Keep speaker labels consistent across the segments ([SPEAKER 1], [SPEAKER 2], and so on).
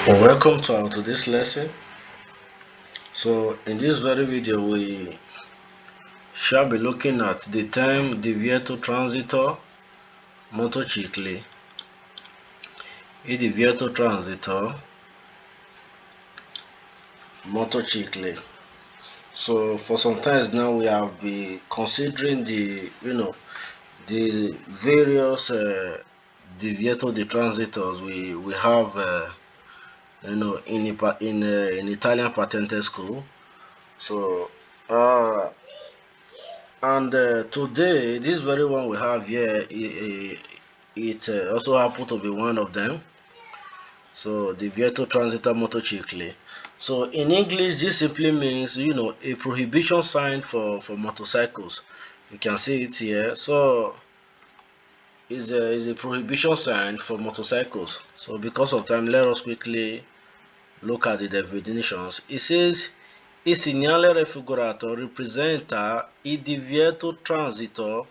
[SPEAKER 1] Welcome to our today's lesson. So in this very video we shall be looking at the term Divieto transito motocicli. Il divieto transito motocicli. So for some times now we have been considering the various divieto di transitos we have in Italian Patente school. So today, this very one we have here, it also happened to be one of them. So, Divieto transito motocicli. So, in English, this simply means, a prohibition sign for motorcycles. You can see it here. So, is a prohibition sign for motorcycles. So, because of time, let us quickly look at the definitions. It says, il segnale raffigurato rappresenta il divieto transito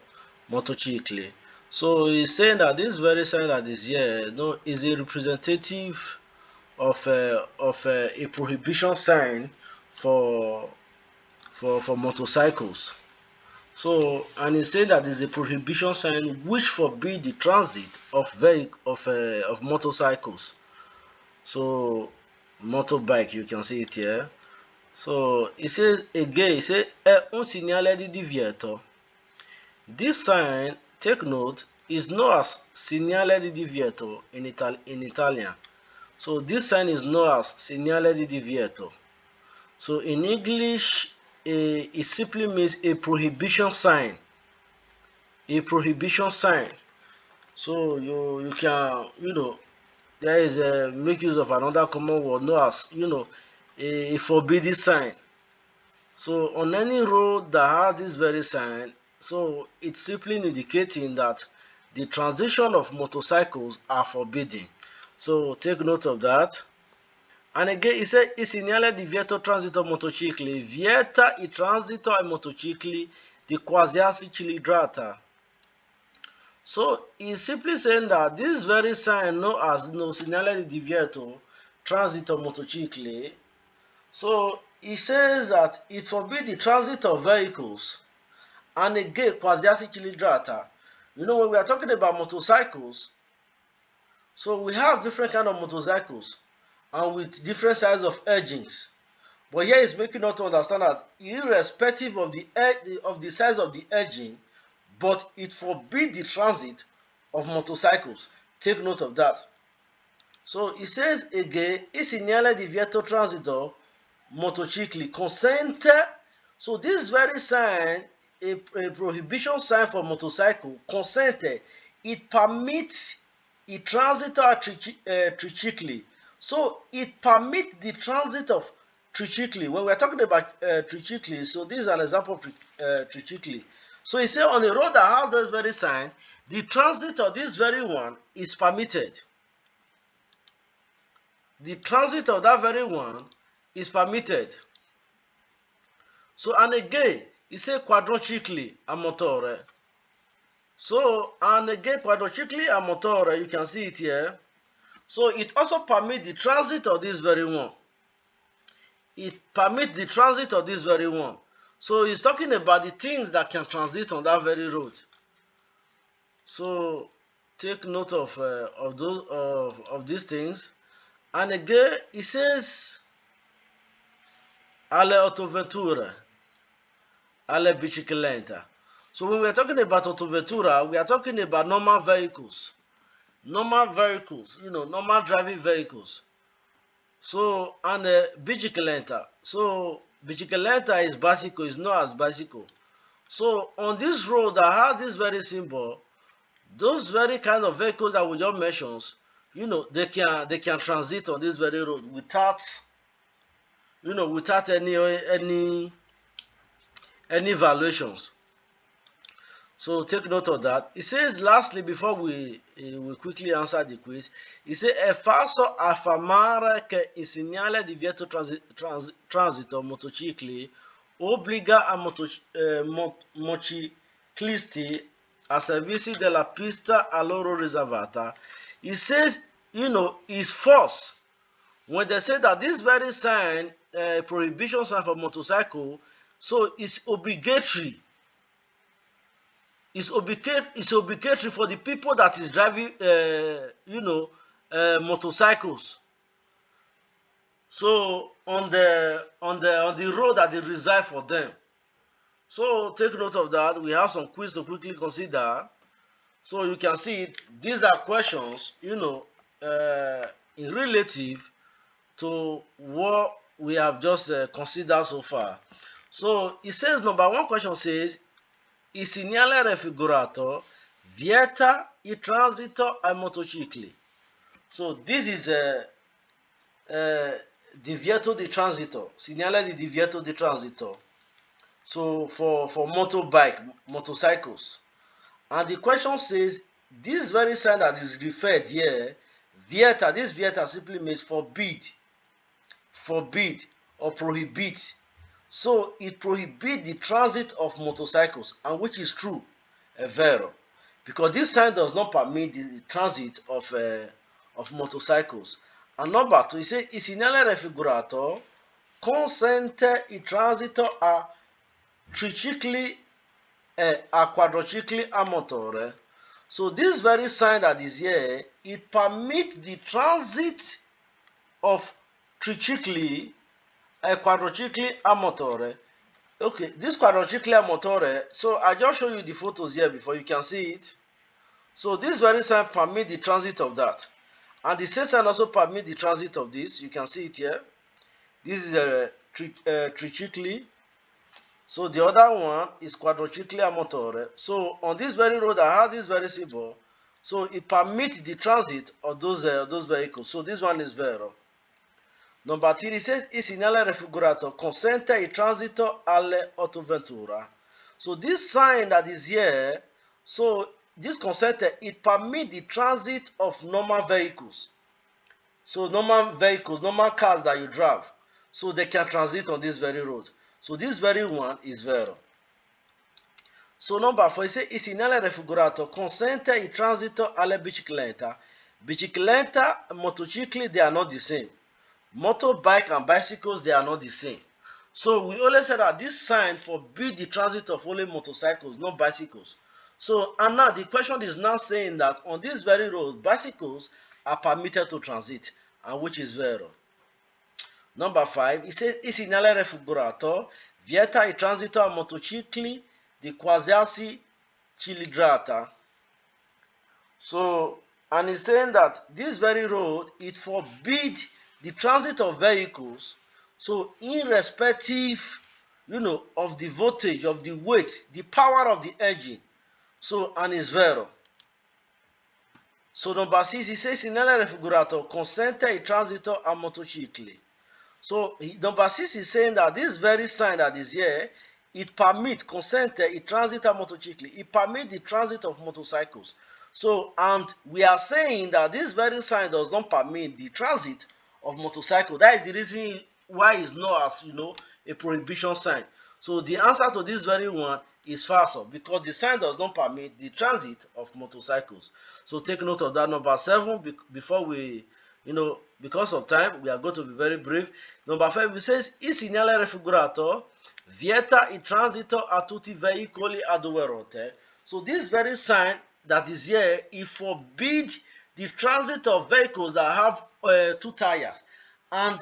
[SPEAKER 1] motocicli. So he's saying that this very sign that is here is a representative of a prohibition sign for motorcycles. So and he's saying that is a prohibition sign which forbid the transit of motorcycles. So motorbike, you can see it here. So it says again, it says è un segnale di divieto. This sign, take note, is known as segnale di divieto in Italian. So this sign is known as segnale di divieto. So in English, it simply means a prohibition sign. A prohibition sign. So you can there is a make use of another common word known as a forbidding sign. So on any road that has this very sign, so it's simply indicating that the transition of motorcycles are forbidden. So take note of that. And again, it says, il segnale divieto transito motocicli vieta il transito ai motocicli di qualsiasi cilindrata. So he's simply saying that this very sign known as segnale divieto transito motocicli, so he says that it forbids the transit of vehicles and again quasi cilindrata. When we are talking about motorcycles, so we have different kind of motorcycles and with different sizes of engines. But here is making us to understand that irrespective of the size of the engine, but it forbids the transit of motorcycles. Take note of that. So it says again, il segnale divieto transito motocicli consente. So this very sign, a prohibition sign for motorcycle, consente, it permits a transit of tricicli. So it permits the transit of tricicli. When we're talking about tricicli, so this is an example of tricicli. So it says on a road that has this very sign, the transit of this very one is permitted. The transit of that very one is permitted. So and again, it says quadrocicli a motore. So and again, quadrocicli a motore, you can see it here. So it also permits the transit of this very one. It permits the transit of this very one. So it's talking about the things that can transit on that very road. So take note of those of these things. And again, it says alle autovetture, alle biciclette. So when we are talking about autovettura, we are talking about normal vehicles. Normal vehicles, normal driving vehicles. So, and bicicletta. So, bicicletta is bicycle, is known as bicycle. So, on this road that has this very symbol, those very kind of vehicles that we just mentioned, they can transit on this very road without any violations. So take note of that. It says lastly, before we quickly answer the quiz, it says è falso affermare che il segnale divieto transito motocicli obbliga a motociclisti a servirsi della pista a loro riservata. It says, it's false When they say that this very sign, prohibition sign for motorcycle, so it's obligatory. It's obligatory for the people that is driving, motorcycles. So on the road that they reserve for them. So take note of that. We have some quiz to quickly consider. So you can see it. These are questions, in relative to what we have just considered so far. So it says, number one question says, il segnale raffigurato vieta il transito ai motocicli. So this is divieto di transito, segnale di divieto di transito. So for motorcycles. And the question says, this very sign that is referred here, vieta, this vieta simply means forbid or prohibit. So it prohibits the transit of motorcycles, and which is true, vero, because this sign does not permit the transit of motorcycles. And number two, it says, il segnale raffigurato consente il transito a tricicli e a quadricicli a motore. So this very sign that is here, it permits the transit of tricicli e quadricicli a motore. Okay, this quadricicli a motore, so I just show you the photos here before you can see it. So this very sign permits the transit of that. And the same sign also permits the transit of this. You can see it here. This is a tricicli. So the other one is quadricicli a motore. So on this very road, I have this very symbol. So it permits the transit of those vehicles. So this one is vero. Number 3, it says, il segnale raffigurato consente il transito alle autovetture. So this sign that is here, so this consente, it permits the transit of normal vehicles. So normal cars that you drive, so they can transit on this very road. So this very one is vero. So number 4, it says, il segnale raffigurato consente il transito alle biciclette. Bicicletta and motocicli, they are not the same. Motorbike and bicycles, they are not the same. So we always say that this sign forbids the transit of only motorcycles, not bicycles. So, and now the question is now saying that on this very road, bicycles are permitted to transit, and which is vero. Number 5, it says, il segnale raffigurato vieta il transito a motocicli di qualsiasi cilindrata. So, and it's saying that this very road, it forbids the transit of vehicles, so irrespective, of the voltage, of the weight, the power of the engine. So, and it's vero. So number 6, it says, segnale raffigurato consente il transito a motocicli. So number 6 is saying that this very sign that is here, it permits, consente il transito a motocicli, it permits the transit of motorcycles. So, and we are saying that this very sign does not permit the transit of motorcycle. That is the reason why it's known as, a prohibition sign. So the answer to this very one is false, because the sign does not permit the transit of motorcycles. So take note of that. Number 7, before we, because of time, we are going to be very brief. Number 5, it says, il segnale raffigurato vieta il transito a tutti i veicoli a due ruote. So this very sign that is here, it forbids the transit of vehicles that have 2 tires, and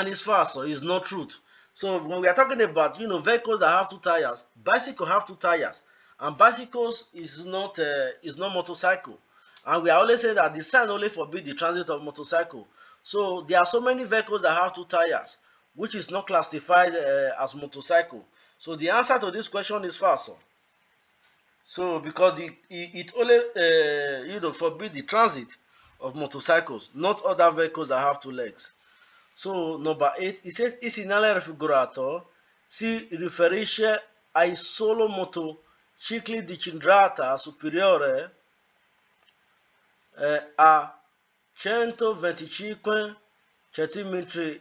[SPEAKER 1] it's false, so it's not truth. So when we are talking about vehicles that have 2 tires, bicycles have 2 tires, and bicycles is not motorcycle. And we are always saying that the sign only forbids the transit of motorcycle. So there are so many vehicles that have 2 tires, which is not classified as motorcycle. So the answer to this question is false. So because it only forbids the transit of motorcycles, not other vehicles that have 2 legs. So number 8, it says, il segnale raffigurato si riferisce ai solo motocicli di cilindrata superiore a 125 centimetri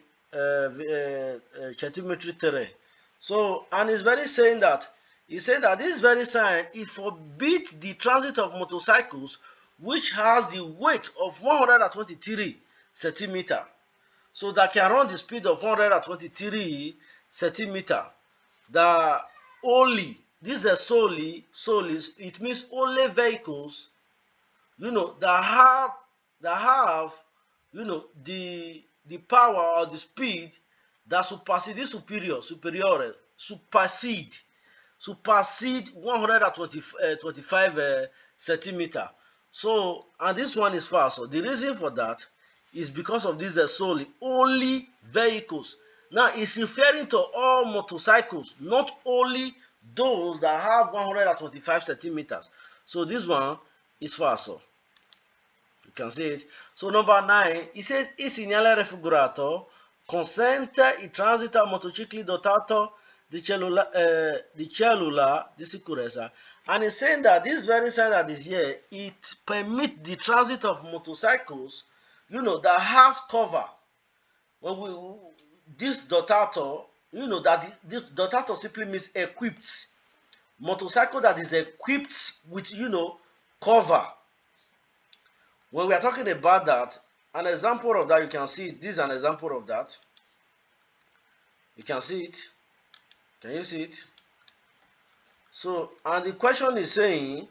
[SPEAKER 1] centimetri. So, and it's very saying that, he said that this very sign, it forbids the transit of motorcycles which has the weight of 123 centimeter. so that can run the speed of 123 centimeter. That only, this is solely, it means only vehicles, that have the power or the speed that supersede supersede 125 centimeter. So, and this one is fast. So the reason for that is because of this solely only vehicles. Now it's referring to all motorcycles, not only those that have 125 centimeters. So this one is fast. So you can see it. So number 9, it says il segnale raffigurato consente il transito a motocicli dotato di cellula di sicurezza. And it's saying that this very sign that is here, it permits the transit of motorcycles, that has cover. This dotato, that this dotato simply means equipped. Motorcycle that is equipped with, cover. When we are talking about that, an example of that, you can see this is an example of that. You can see it. Can you see it? So, and the question is saying,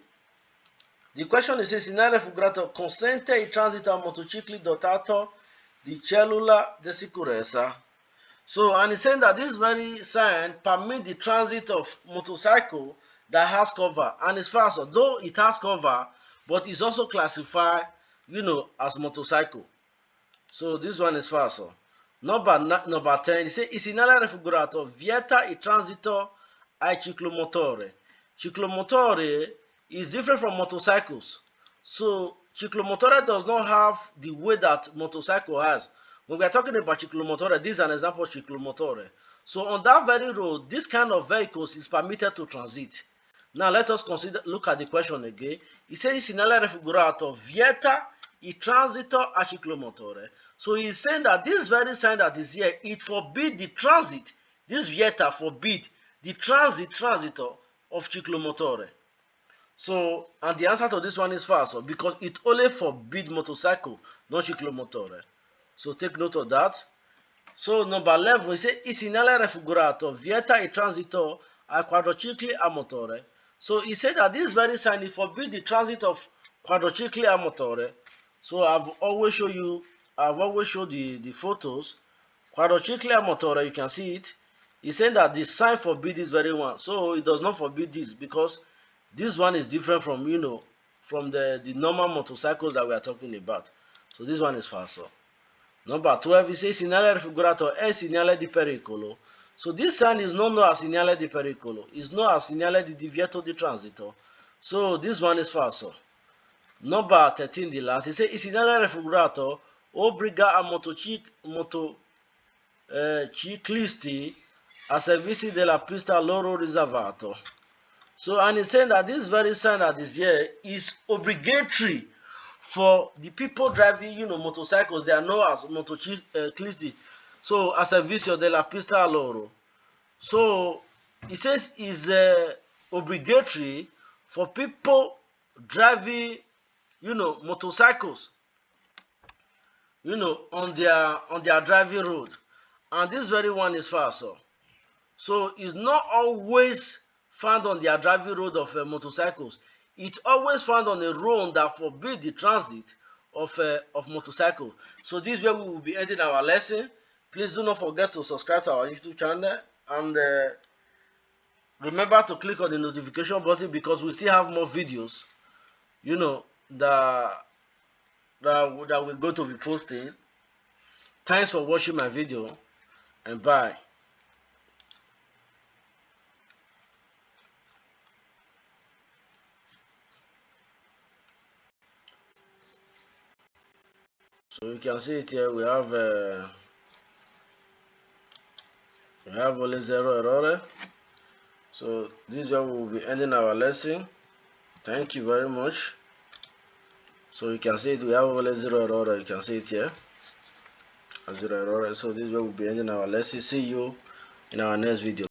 [SPEAKER 1] segnale raffigurato consente il transito a motocicli dotato di cellula di sicurezza. So, and it's saying that this very sign permits the transit of motorcycle that has cover and is faster, though it has cover, but it's also classified, as motorcycle. So this one is faster. Number 10, it says il segnale raffigurato vieta il transito ai ciclomotore. Ciclomotore is different from motorcycles. So ciclomotore does not have the way that motorcycle has. When we are talking about ciclomotore, this is an example of ciclomotore. So on that very road, this kind of vehicles is permitted to transit. Now let us look at the question again. It says il segnale raffigurato vieta il transito a ciclomotore. So he's saying that this very sign that is here, it forbids the transit. This vieta forbids the transito of ciclomotore. So, and the answer to this one is false, because it only forbids motorcycle, not ciclomotore. So take note of that. So number 11, we say il segnale raffigurato vieta il transito a quadricicli a motore. So he said that this very sign it forbids the transit of quadricicli a motore. So I've always showed the photos. Quadricicli a motore, you can see it. He's saying that the sign forbids this very one. So it does not forbid this, because this one is different from from the normal motorcycles that we are talking about. So this one is faster. Number 12, it says segnale raffigurato è segnale di pericolo. So this sign is not known as segnale di pericolo. It's known as segnale di divieto di transito. So this one is falso. Number 13, the last, it says il segnale raffigurato obbliga a motociclisti a servizi della pista loro riservato. So, and it's saying that this very sign that is here is obligatory for the people driving, motorcycles. They are known as motociclisti. So, a servizio della pista loro. So, it says is obligatory for people driving, motorcycles, on their driving road. And this very one is faster. So, it's not always found on their driving road of motorcycles. It's always found on a road that forbids the transit of motorcycles. So this is where we will be ending our lesson. Please do not forget to subscribe to our YouTube channel, and remember to click on the notification button, because we still have more videos, that we're going to be posting. Thanks for watching my video, and bye. So you can see it here. We have only 0 error. So this is where we will be ending our lesson. Thank you very much. So you can see it. We have only 0 error. You can see it here. 0 error. So this is where we'll be ending our lesson. See you in our next video.